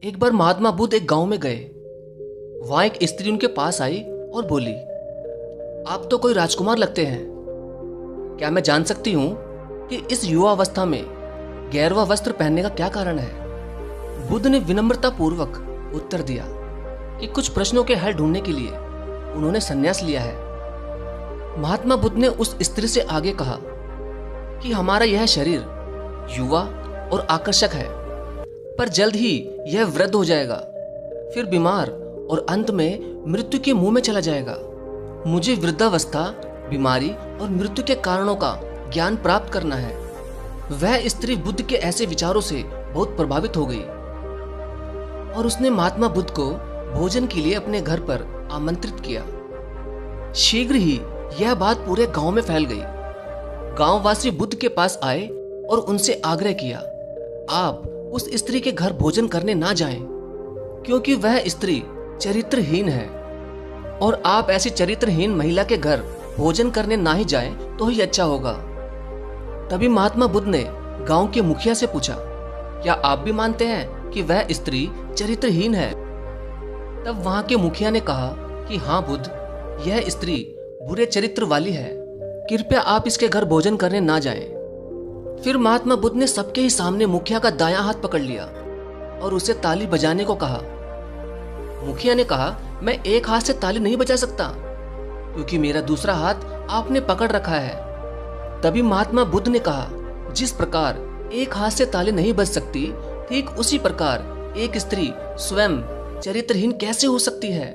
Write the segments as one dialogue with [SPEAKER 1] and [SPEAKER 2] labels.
[SPEAKER 1] एक बार महात्मा बुद्ध एक गांव में गए। वहां एक स्त्री उनके पास आई और बोली, आप तो कोई राजकुमार लगते हैं। क्या मैं जान सकती हूं कि इस युवा अवस्था में गैरवा वस्त्र पहनने का क्या कारण है? बुद्ध ने विनम्रता पूर्वक उत्तर दिया कि कुछ प्रश्नों के हल ढूंढने के लिए उन्होंने संन्यास लिया है। महात्मा बुद्ध ने उस स्त्री से आगे कहा कि हमारा यह शरीर युवा और आकर्षक है, पर जल्द ही यह वृद्ध हो जाएगा, फिर बीमार और अंत में मृत्यु के मुंह में चला जाएगा। मुझे वृद्धावस्था, बीमारी और मृत्यु के कारणों का ज्ञान प्राप्त करना है। वह स्त्री बुद्ध के ऐसे विचारों से बहुत प्रभावित हो गई और उसने महात्मा बुद्ध को भोजन के लिए अपने घर पर आमंत्रित किया। शीघ्र ही यह बात पूरे गांव में फैल गई। गांववासी बुद्ध के पास आए और उनसे आग्रह किया, आप उस स्त्री के घर भोजन करने ना जाएं, क्योंकि वह स्त्री चरित्रहीन है और आप ऐसी चरित्रहीन महिला के घर भोजन करने ना ही जाएं तो ही अच्छा होगा। तभी महात्मा बुद्ध ने गांव के मुखिया से पूछा, क्या आप भी मानते हैं कि वह स्त्री चरित्रहीन है? तब वहां के मुखिया ने कहा कि हाँ बुद्ध, यह स्त्री बुरे चरित्र वाली है, कृपया आप इसके घर भोजन करने ना जाएं। फिर महात्मा बुद्ध ने सबके ही सामने मुखिया का दायां हाथ पकड़ लिया और उसे ताली बजाने को कहा। मुखिया ने कहा, मैं एक हाथ से ताली नहीं बजा सकता क्योंकि मेरा दूसरा हाथ आपने पकड़ रखा है। तभी महात्मा बुद्ध ने कहा, जिस प्रकार एक हाथ से ताली नहीं बज सकती, ठीक उसी प्रकार एक स्त्री स्वयं चरित्रहीन कैसे हो सकती है,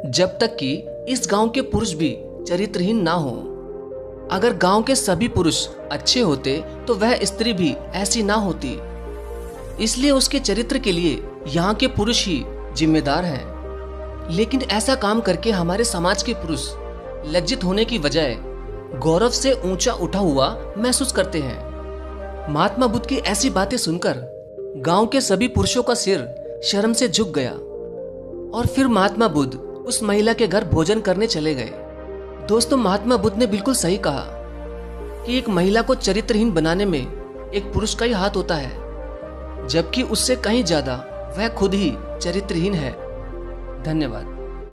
[SPEAKER 1] जब तक कि इस गांव के पुरुष भी चरित्रहीन ना हो। अगर गांव के सभी पुरुष अच्छे होते तो वह स्त्री भी ऐसी ना होती। इसलिए उसके चरित्र के लिए यहाँ के पुरुष ही जिम्मेदार हैं। लेकिन ऐसा काम करके हमारे समाज के पुरुष लज्जित होने की बजाय गौरव से ऊंचा उठा हुआ महसूस करते हैं। महात्मा बुद्ध की ऐसी बातें सुनकर गांव के सभी पुरुषों का सिर शर्म से झुक गया और फिर महात्मा बुद्ध उस महिला के घर भोजन करने चले गए। दोस्तों, महात्मा बुद्ध ने बिल्कुल सही कहा कि एक महिला को चरित्रहीन बनाने में एक पुरुष का ही हाथ होता है, जबकि उससे कहीं ज्यादा वह खुद ही चरित्रहीन है। धन्यवाद।